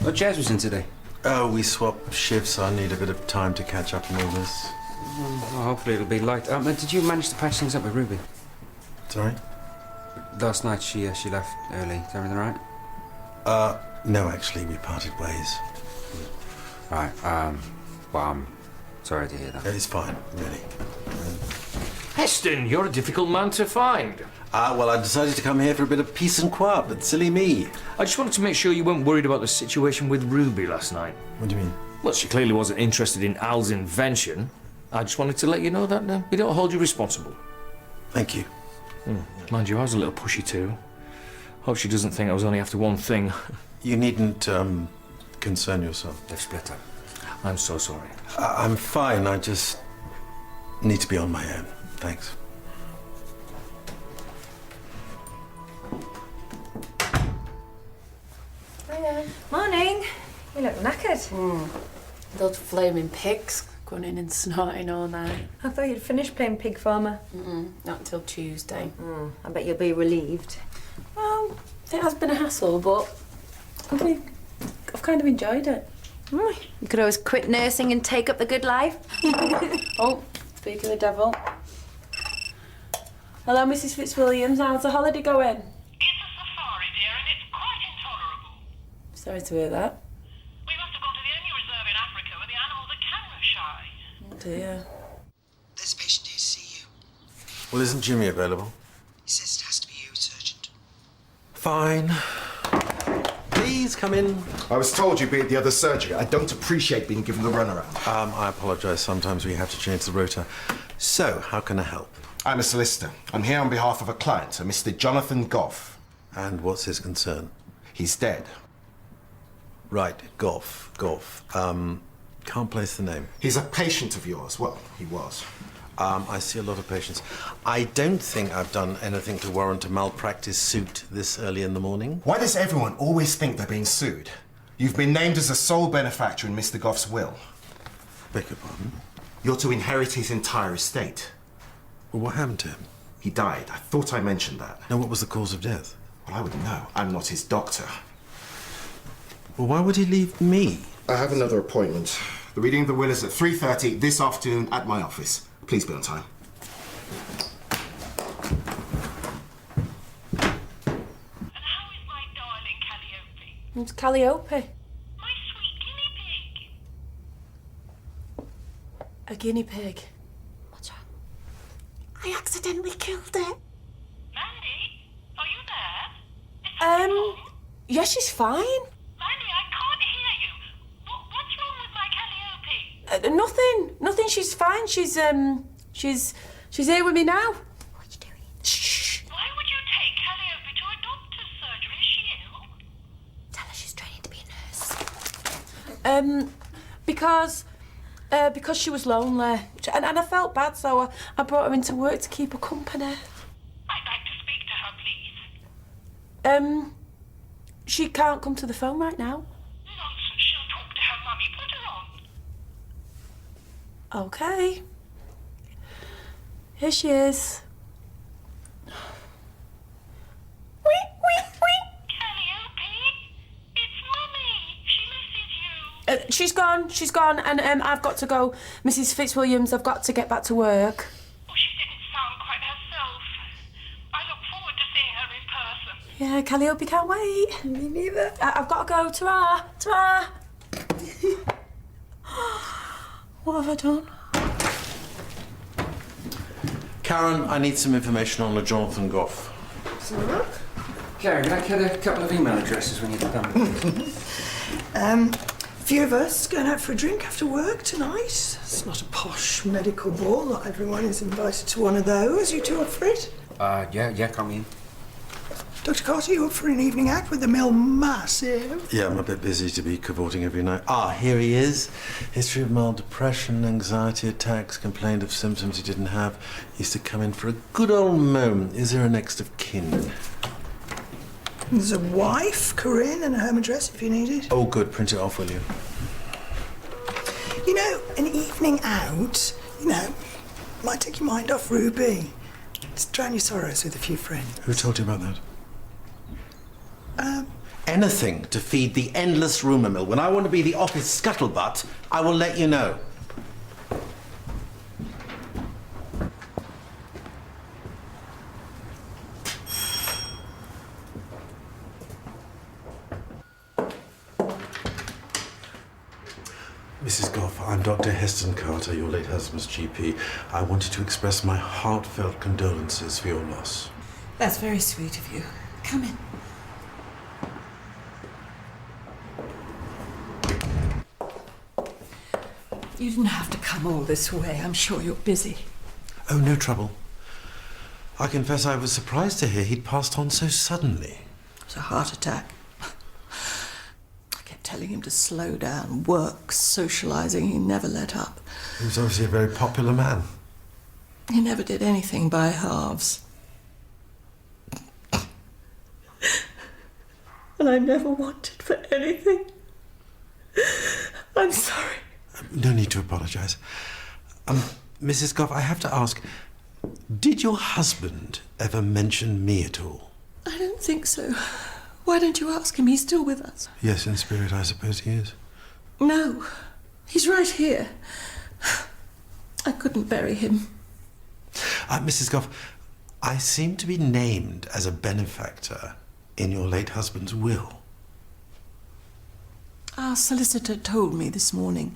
What Jazz was in today? Oh, we swapped shifts. I need a bit of time to catch up on all this. Well, hopefully it'll be light. Did you manage to patch things up with Ruby? Sorry? Last night she left early. Is everything right? No, actually, we parted ways. Right. Well, I'm sorry to hear that. It's fine, really. Heston, you're a difficult man to find. Well, I decided to come here for a bit of peace and quiet, but silly me. I just wanted to make sure you weren't worried about the situation with Ruby last night. What do you mean? Well, she clearly wasn't interested in Al's invention. I just wanted to let you know that we don't hold you responsible. Thank you. Mind you, I was a little pushy too. Hope she doesn't think I was only after one thing. You needn't, concern yourself. They've split up. I'm so sorry. I'm fine. I just need to be on my own. Thanks. Hiya. Morning. You look knackered. Those flaming pigs going in and snorting all night. I thought you'd finished playing pig farmer. Not until Tuesday. I bet you'll be relieved. Well, it has been a hassle, but I've kind of enjoyed it. You could always quit nursing and take up the good life. Oh, speak of the devil. Hello, Mrs. Fitzwilliams. How's the holiday going? It's a safari, dear, and it's quite intolerable. Sorry to hear that. We must have gone to the only reserve in Africa where the animals are camera shy. Oh dear. There's a patient here to see you. Well, isn't Jimmy available? He says it has to be you. It's urgent. Fine. Please come in. I was told you'd be at the other surgery. I don't appreciate being given the runaround. I apologise. Sometimes we have to change the rota. So, how can I help? I'm a solicitor. I'm here on behalf of a client, a Mr. Jonathan Goff. And what's his concern? He's dead. Right, Goff. Can't place the name. He's a patient of yours. Well, he was. I see a lot of patients. I don't think I've done anything to warrant a malpractice suit this early in the morning. Why does everyone always think they're being sued? You've been named as the sole benefactor in Mr. Goff's will. Beg your pardon? You're to inherit his entire estate. Well, what happened to him? He died. I thought I mentioned that. Now, what was the cause of death? Well, I wouldn't know. I'm not his doctor. Well, why would he leave me? I have another appointment. The reading of the will is at 3:30 this afternoon at my office. Please be on time. And how is my darling Calliope? It's Calliope. My sweet guinea pig. A guinea pig. What's wrong? I accidentally killed it. Mandy, are you there? Is something wrong? Yeah, she's fine. Mandy, I can't hear you. What's wrong with my Calliope? Nothing. She's fine. She's here with me now. What are you doing? Shh. Why would you take Calliope to a doctor's surgery? Is she ill? Tell her she's training to be a nurse. Because she was lonely, and I felt bad, so I brought her into work to keep her company. I'd like to speak to her, please. She can't come to the phone right now. Nonsense. She'll talk to her mummy. Put her on. Okay. Here she is. Calliope, it's Mummy. She misses you. She's gone, and I've got to go. Mrs. Fitzwilliams, I've got to get back to work. Oh, she didn't sound quite herself. I look forward to seeing her in person. Yeah, Calliope can't wait. Me neither. I've got to go. Ta-ra. Ta-ra. What have I done? Karen, I need some information on a Jonathan Goff. Karen, can I get a couple of email addresses when you get done? Few of us going out for a drink after work tonight. It's not a posh medical ball. Not everyone is invited to one of those. You two up for it? Yeah, come in. Dr. Carter, you up for an evening act with the Mill Massive? Yeah, I'm a bit busy to be cavorting every night. Here he is. History of mild depression, anxiety attacks, complained of symptoms he didn't have. Used to come in for a good old moan. Is there a next of kin? There's a wife, Corinne, and a home address if you need it. Oh, good. Print it off, will you? You know, an evening out, might take your mind off Ruby. Just drown your sorrows with a few friends. Who told you about that? anything to feed the endless rumour mill. When I want to be the office scuttlebutt, I will let you know. Mrs. Goff, I'm Dr. Heston Carter, your late husband's GP. I wanted to express my heartfelt condolences for your loss. That's very sweet of you. Come in. You didn't have to come all this way. I'm sure you're busy. Oh, no trouble. I confess I was surprised to hear he'd passed on so suddenly. It was a heart attack. I kept telling him to slow down, work, socialising. He never let up. He was obviously a very popular man. He never did anything by halves. And I never wanted for anything. I'm sorry. No need to apologise. Mrs. Goff, I have to ask, did your husband ever mention me at all? I don't think so. Why don't you ask him? He's still with us. Yes, in spirit, I suppose he is. No, he's right here. I couldn't bury him. Mrs. Goff, I seem to be named as a benefactor in your late husband's will. Our solicitor told me this morning.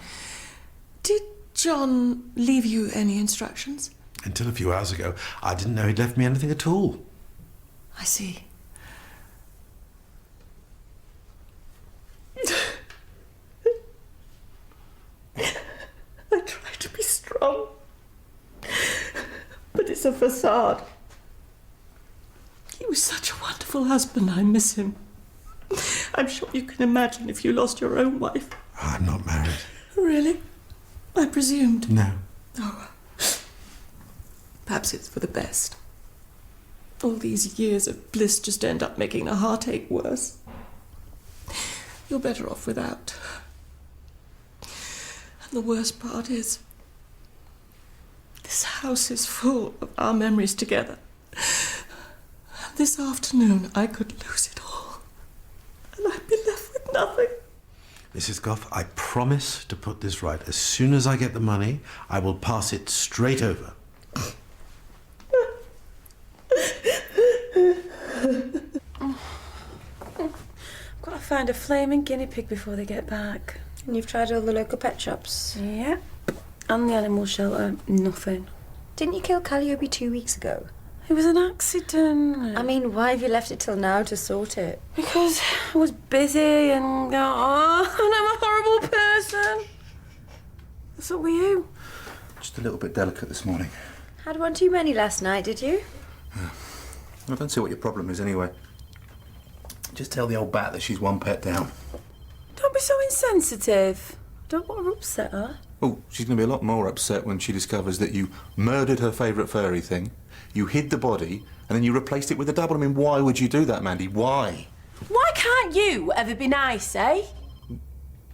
Did John leave you any instructions? Until a few hours ago, I didn't know he'd left me anything at all. I see. I try to be strong, but it's a facade. He was such a wonderful husband. I miss him. I'm sure you can imagine if you lost your own wife. I'm not married. Really? I presumed. No. Oh. Perhaps it's for the best. All these years of bliss just end up making the heartache worse. You're better off without. And the worst part is, this house is full of our memories together. This afternoon, I could lose it all. And I'd be left with nothing. Mrs. Goff, I promise to put this right. As soon as I get the money, I will pass it straight over. I've got to find a flaming guinea pig before they get back. And you've tried all the local pet shops? Yeah. And the animal shelter. Nothing. Didn't you kill Calliope 2 weeks ago? It was an accident. I mean, why have you left it till now to sort it? Because I was busy and and I'm a horrible person. What's up with you? Just a little bit delicate this morning. Had one too many last night, did you? I don't see what your problem is anyway. Just tell the old bat that she's one pet down. Don't be so insensitive. Don't want to upset her. Oh, she's going to be a lot more upset when she discovers that you murdered her favourite furry thing, you hid the body, and then you replaced it with a double. I mean, why would you do that, Mandy? Why? Why can't you ever be nice, eh?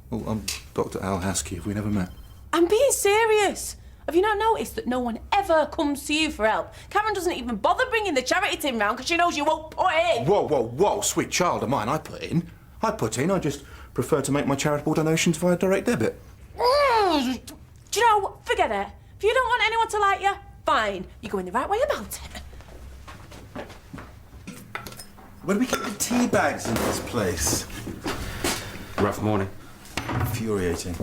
Well, I'm Dr. Al Haskey. Have we never met? I'm being serious. Have you not noticed that no one ever comes to you for help? Karen doesn't even bother bringing the charity tin round because she knows you won't put in. Whoa, whoa, whoa, sweet child of mine. I put in. I just prefer to make my charitable donations via direct debit. Do you know what? Forget it. If you don't want anyone to like you, fine. You're going the right way about it. Where do we get the tea bags in this place? Rough morning. Infuriating.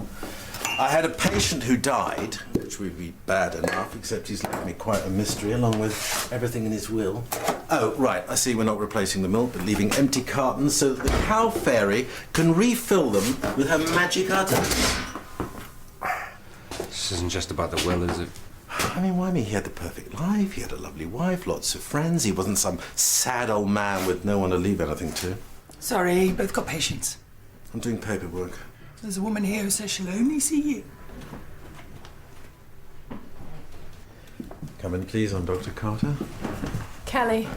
I had a patient who died, which would be bad enough, except he's left me quite a mystery, along with everything in his will. Oh, right, I see we're not replacing the milk, but leaving empty cartons so that the cow fairy can refill them with her magic udder. This isn't just about the will, is it? I mean, why me? He had the perfect life, he had a lovely wife, lots of friends, he wasn't some sad old man with no one to leave anything to. Sorry, both got patients. I'm doing paperwork. There's a woman here who says she'll only see you. Come in, please. I'm Dr. Carter. Kelly,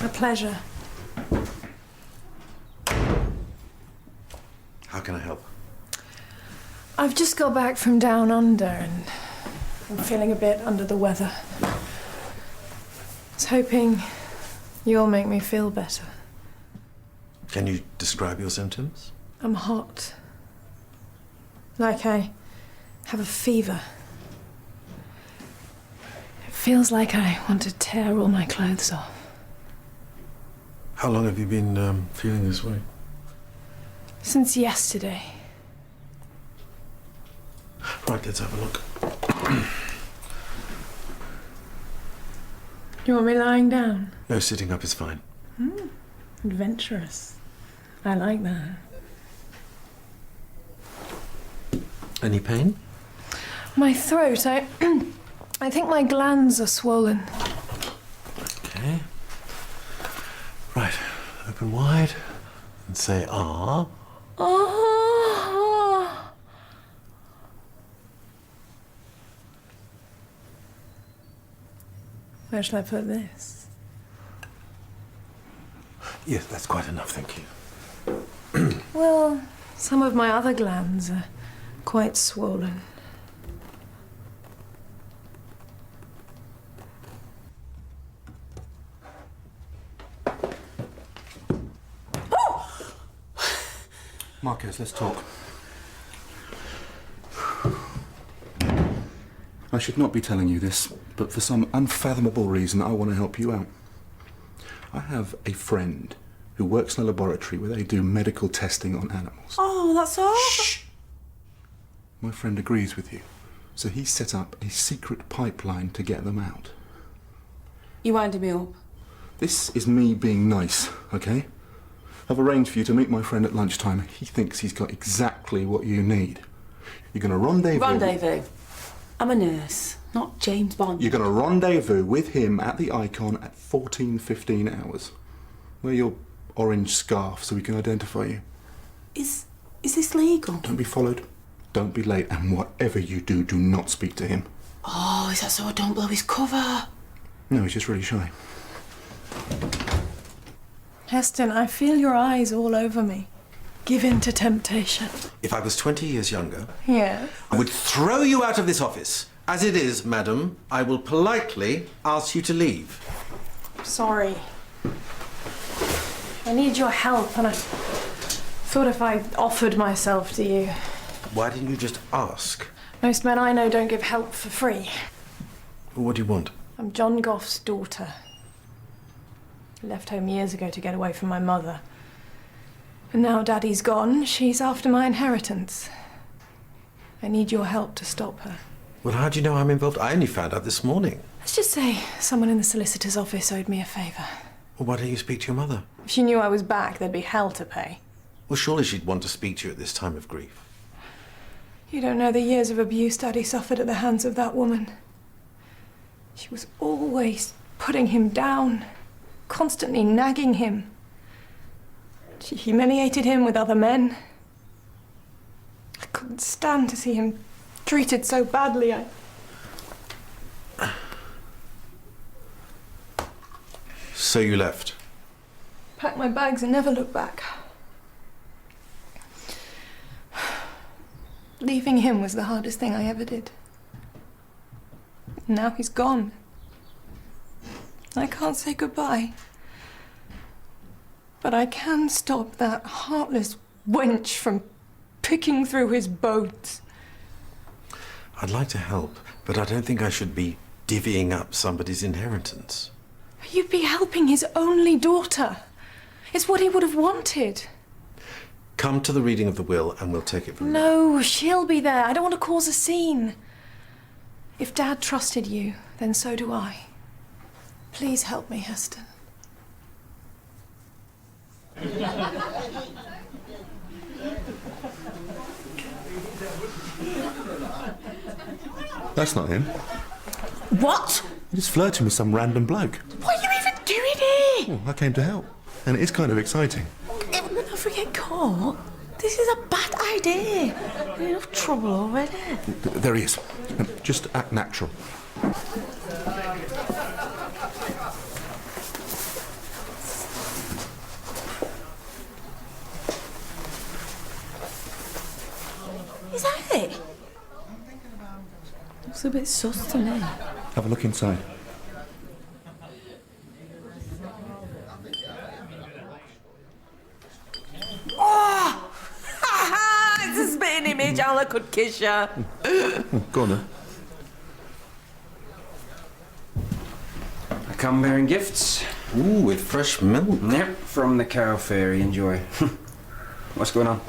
a pleasure. How can I help? I've just got back from down under and I'm feeling a bit under the weather. I was hoping you'll make me feel better. Can you describe your symptoms? I'm hot. Like I have a fever. It feels like I want to tear all my clothes off. How long have you been feeling this way? Since yesterday. Right, let's have a look. You want me lying down? No, sitting up is fine. Adventurous. I like that. Any pain? My throat, I think my glands are swollen. Okay. Right, open wide and say ah. Oh. Where shall I put this? Yes, that's quite enough, thank you. Well, some of my other glands are quite swollen. Marcus, let's talk. I should not be telling you this, but for some unfathomable reason, I want to help you out. I have a friend who works in a laboratory where they do medical testing on animals. Oh, that's all. Shh! My friend agrees with you, so he set up a secret pipeline to get them out. You winding me up? This is me being nice, okay? I've arranged for you to meet my friend at lunchtime. He thinks he's got exactly what you need. You're going to rendezvous... Rendezvous? I'm a nurse, not James Bond. You're going to rendezvous with him at the Icon at 14:15 hours. Wear your orange scarf so we can identify you. Is this legal? Don't be followed. Don't be late. And whatever you do, do not speak to him. Oh, is that so I don't blow his cover? No, he's just really shy. Heston, I feel your eyes all over me. Give in to temptation. If I was 20 years younger, Yes. I would throw you out of this office. As it is, madam, I will politely ask you to leave. Sorry. I need your help, and I thought if I offered myself to you. Why didn't you just ask? Most men I know don't give help for free. What do you want? I'm John Goff's daughter. I left home years ago to get away from my mother. And now Daddy's gone, she's after my inheritance. I need your help to stop her. Well, how do you know I'm involved? I only found out this morning. Let's just say someone in the solicitor's office owed me a favour. Well, why don't you speak to your mother? If she knew I was back, there'd be hell to pay. Well, surely she'd want to speak to you at this time of grief. You don't know the years of abuse Daddy suffered at the hands of that woman. She was always putting him down, constantly nagging him. She humiliated him with other men. I couldn't stand to see him treated so badly. So you left? Packed my bags and never looked back. Leaving him was the hardest thing I ever did. Now he's gone. I can't say goodbye. But I can stop that heartless wench from picking through his bones. I'd like to help, but I don't think I should be divvying up somebody's inheritance. You'd be helping his only daughter. It's what he would have wanted. Come to the reading of the will and we'll take it from there. No, she'll be there. I don't want to cause a scene. If Dad trusted you, then so do I. Please help me, Heston. That's not him. What? He's flirting with some random bloke. What are you even doing here? Well, I came to help. And it is kind of exciting. If we never get caught, this is a bad idea. We're in enough trouble already. There he is. Just act natural. Is that it? Looks a bit sus to me. Have a look inside. I could kiss you. Go on then. I come bearing gifts. Ooh, with fresh milk. Yep, from the cow fairy. Enjoy. What's going on?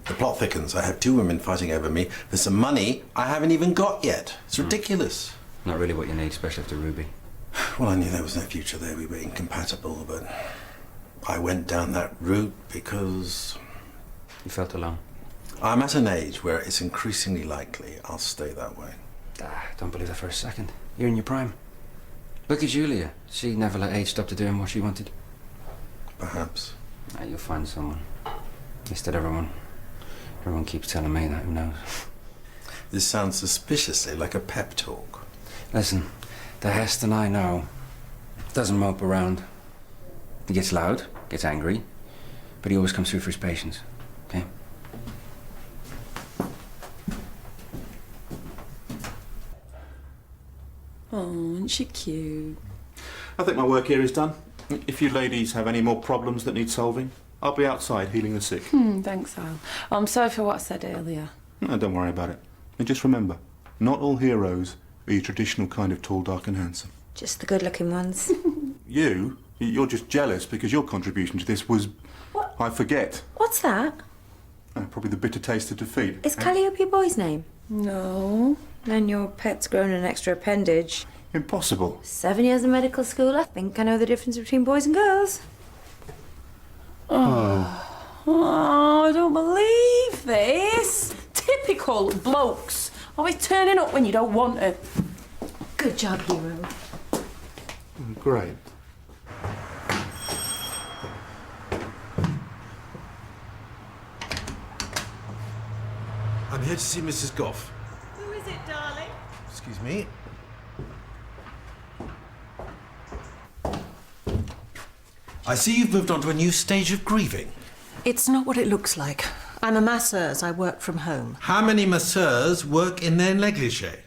The plot thickens. I have 2 women fighting over me for some money I haven't even got yet. It's ridiculous. Not really what you need, especially after Ruby. Well, I knew there was no future there. We were incompatible, but I went down that route because You felt alone. I'm at an age where it's increasingly likely I'll stay that way. Don't believe that for a second. You're in your prime. Look at Julia. She never let age stop to doing what she wanted. Perhaps. You'll find someone. Instead, everyone keeps telling me that. Who knows? This sounds suspiciously like a pep talk. Listen, the Heston I know doesn't mope around. He gets loud, gets angry, but he always comes through for his patients. Okay? Oh, isn't she cute? I think my work here is done. If you ladies have any more problems that need solving, I'll be outside healing the sick. Thanks, Al. I'm sorry for what I said earlier. No, don't worry about it. And just remember, not all heroes are your traditional kind of tall, dark and handsome. Just the good-looking ones. You're just jealous because your contribution to this was... What? I forget. What's that? Probably the bitter taste of defeat. Is Calliope your boy's name? No. And your pet's grown an extra appendage. Impossible. 7 years of medical school, I think I know the difference between boys and girls. Oh, I don't believe this. Typical blokes. Always turning up when you don't want to. Good job, hero. Great. I'm here to see Mrs. Goff. Who is it, darling? Excuse me. I see you've moved on to a new stage of grieving. It's not what it looks like. I'm a masseuse. I work from home. How many masseurs work in their negligee?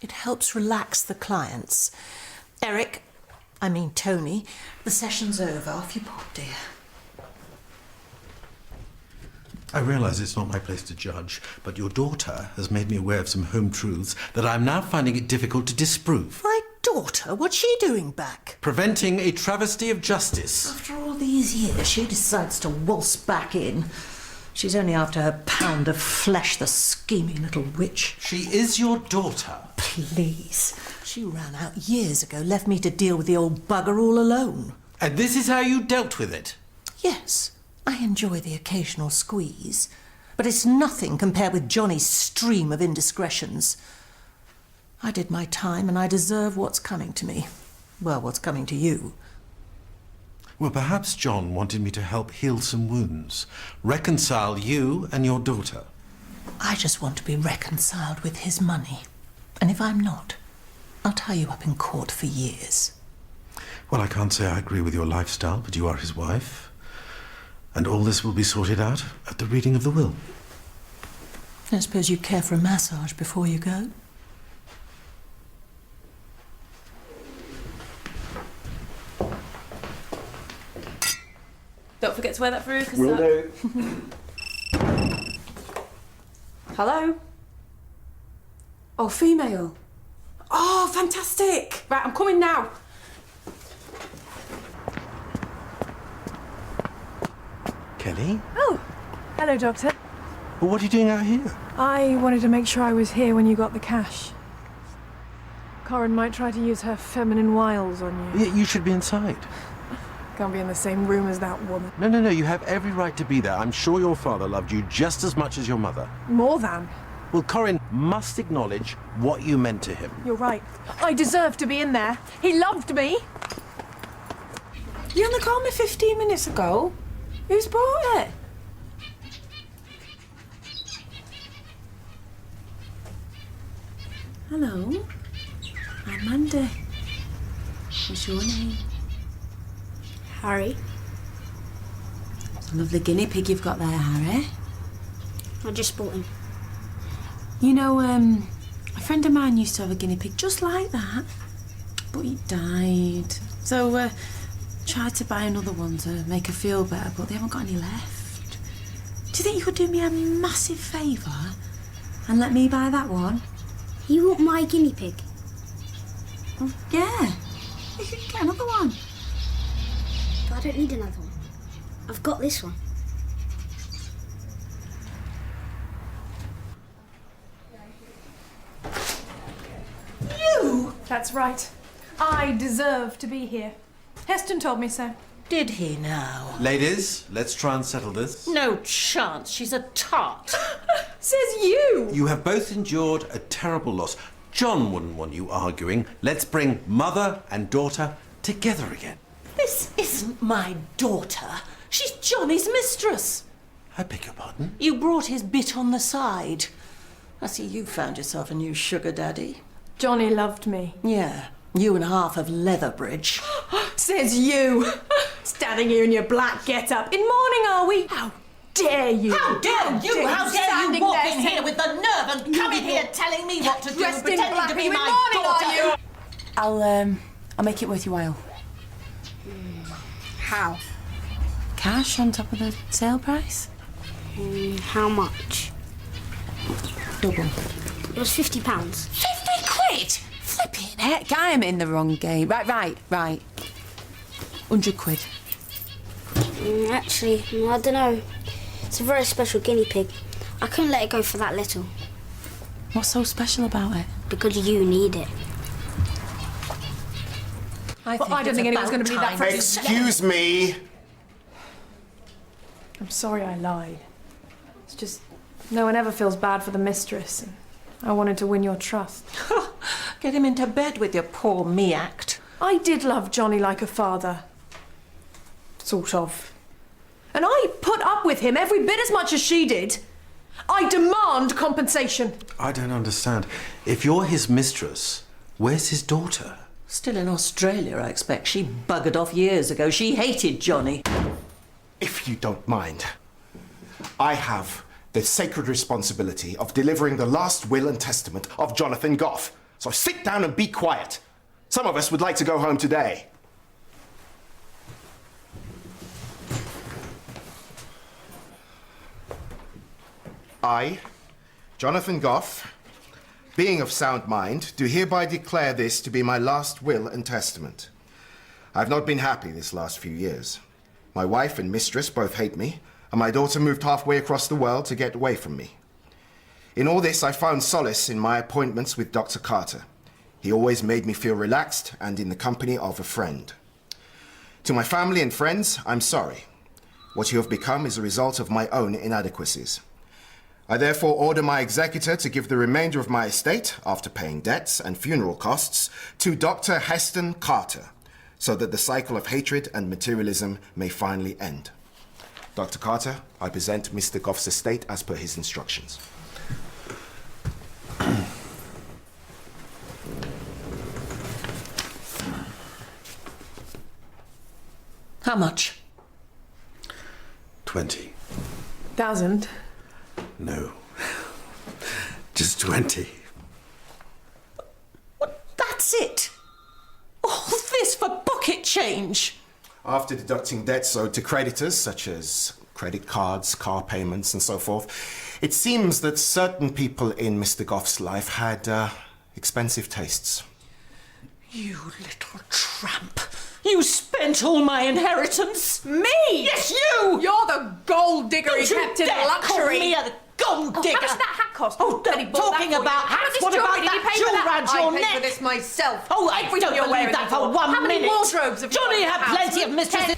It helps relax the clients. Tony, the session's over. Off you pop, dear. I realise it's not my place to judge, but your daughter has made me aware of some home truths that I'm now finding it difficult to disprove. My daughter? What's she doing back? Preventing a travesty of justice. After all these years, she decides to waltz back in. She's only after her pound of flesh, the scheming little witch. She is your daughter. Please. She ran out years ago, left me to deal with the old bugger all alone. And this is how you dealt with it? Yes, I enjoy the occasional squeeze, but it's nothing compared with Johnny's stream of indiscretions. I did my time and I deserve what's coming to me. Well, what's coming to you. Well, perhaps John wanted me to help heal some wounds, reconcile you and your daughter. I just want to be reconciled with his money. And if I'm not, I'll tie you up in court for years. Well, I can't say I agree with your lifestyle, but you are his wife. And all this will be sorted out at the reading of the will. I suppose you care for a massage before you go? Don't forget to wear that for Will do. Hello? Oh, female. Oh, fantastic. Right, I'm coming now. Kelly? Oh, hello, Doctor. Well, what are you doing out here? I wanted to make sure I was here when you got the cash. Corin might try to use her feminine wiles on you. You should be inside. Can't be in the same room as that woman. No, you have every right to be there. I'm sure your father loved you just as much as your mother. More than. Well, Corin must acknowledge what you meant to him. You're right. I deserve to be in there. He loved me. You only called me 15 minutes ago. Who's bought it? Hello. I'm Mandy. What's your name? Harry. It's a lovely guinea pig you've got there, Harry. I just bought him. You know, a friend of mine used to have a guinea pig just like that, but he died. So, tried to buy another one to make her feel better, but they haven't got any left. Do you think you could do me a massive favour? And let me buy that one? You want my guinea pig? Well, yeah. You could get another one. But I don't need another one. I've got this one. You? That's right. I deserve to be here. Heston told me so. Did he now? Ladies, let's try and settle this. No chance. She's a tart. Says you! You have both endured a terrible loss. John wouldn't want you arguing. Let's bring mother and daughter together again. This isn't my daughter. She's Johnny's mistress. I beg your pardon? You brought his bit on the side. I see you found yourself a new sugar daddy. Johnny loved me. Yeah, you and half of Leatherbridge. Says you! Standing here in your black get-up. In mourning, are we? How dare you? How dare you? How dare Standing you walk there in here with the nerve and come in here telling me what to do, Dressed in pretending black. to Are be you in my mourning, daughter? are you? I'll make it worth your while. How? Cash on top of the sale price? How much? Double. It was £50. 50 quid? Flipping heck, I am in the wrong game. Right. 100 quid. Actually, I don't know. It's a very special guinea pig. I couldn't let it go for that little. What's so special about it? Because you need it. I don't think anyone's going to be that frightened. Excuse me. I'm sorry I lied. It's just no one ever feels bad for the mistress. And I wanted to win your trust. Get him into bed with your poor me-act. I did love Johnny like a father. Sort of. And I put up with him every bit as much as she did. I demand compensation. I don't understand. If you're his mistress, where's his daughter? Still in Australia, I expect. She buggered off years ago. She hated Johnny. If you don't mind, I have the sacred responsibility of delivering the last will and testament of Jonathan Goff. So sit down and be quiet. Some of us would like to go home today. I, Jonathan Goff, being of sound mind, do hereby declare this to be my last will and testament. I've not been happy this last few years. My wife and mistress both hate me, and my daughter moved halfway across the world to get away from me. In all this, I found solace in my appointments with Dr. Carter. He always made me feel relaxed and in the company of a friend. To my family and friends, I'm sorry. What you have become is a result of my own inadequacies. I therefore order my executor to give the remainder of my estate, after paying debts and funeral costs, to Dr. Heston Carter, so that the cycle of hatred and materialism may finally end. Dr. Carter, I present Mr. Goff's estate as per his instructions. How much? 20,000. No. Just 20. That's it? All this for pocket change? After deducting debts owed to creditors, such as credit cards, car payments, and so forth, it seems that certain people in Mr. Goff's life had expensive tastes. You little tramp. You spent all my inheritance. Me? Yes, you! You're the gold digger Don't he you kept in dare luxury. call me a gold digger. How much did that hat cost? Oh, talking about hats, what about that jewel around your I paid for neck? this myself. Oh, I Everything don't you're believe wearing that for before. 1 How many minute. wardrobes have you got Johnny in the had house? plenty of mistresses.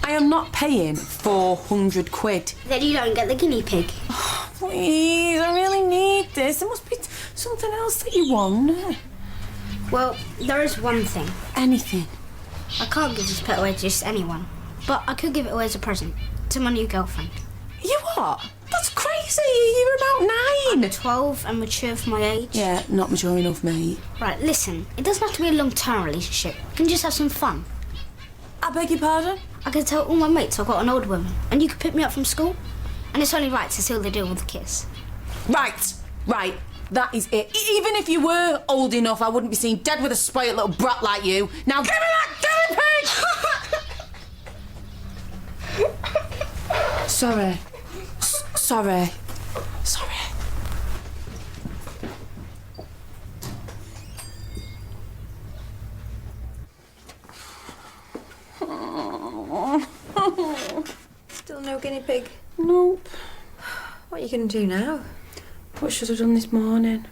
I am not paying 400 quid. Then you don't get the guinea pig. Please, I really need this. There must be something else that you want. Well, there is one thing. Anything. I can't give this pet away to just anyone. But I could give it away as a present to my new girlfriend. You what? That's crazy. You're about 9. I'm 12 and mature for my age. Yeah, not mature enough, mate. Right, listen. It doesn't have to be a long-term relationship. You can just have some fun. I beg your pardon? I can tell all my mates I've got an old woman. And you can pick me up from school. And it's only right to seal the deal with a kiss. Right. That is it. Even if you were old enough, I wouldn't be seen dead with a spoiled little brat like you. Now give me that guinea pig! Sorry. old guinea pig? Nope. What are you going to do now? What should I have done this morning?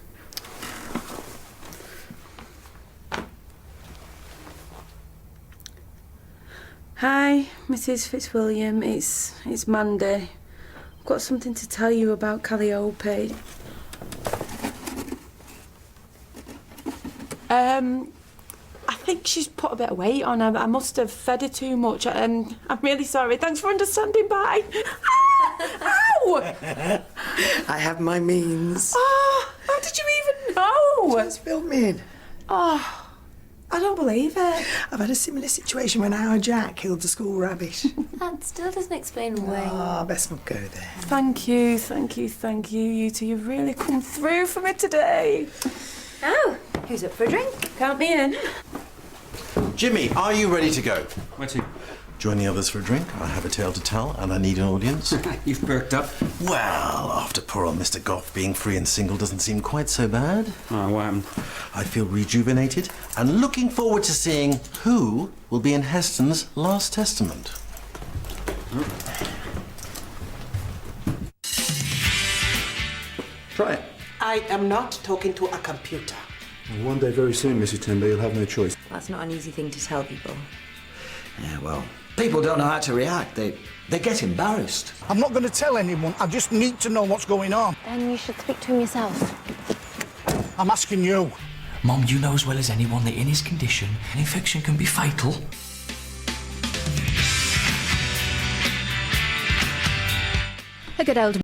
Hi, Mrs. Fitzwilliam. It's Mandy. I've got something to tell you about Calliope. I think she's put a bit of weight on her. I must have fed her too much. I'm really sorry. Thanks for understanding. Bye. Ow! I have my means. Oh, how did you even know? Just fill me in. Oh, I don't believe it. I've had a similar situation when our Jack killed the school rabbit. That still doesn't explain why. Ah, best not go there. Thank you, thank you, thank you. You two, you've really come through for me today. Oh, who's up for a drink? Count me in. Jimmy, are you ready to go? What's he? Join the others for a drink. I have a tale to tell, and I need an audience. You've perked up. Well, after poor old Mr. Goff being free and single doesn't seem quite so bad. Oh, what happened? I feel rejuvenated and looking forward to seeing who will be in Heston's last testament. Try it. I am not talking to a computer. One day very soon, Mrs. Timber, you'll have no choice. That's not an easy thing to tell people. Yeah, well, people don't know how to react. They get embarrassed. I'm not going to tell anyone. I just need to know what's going on. Then you should speak to him yourself. I'm asking you. Mom, you know as well as anyone that in his condition, an infection can be fatal. A good old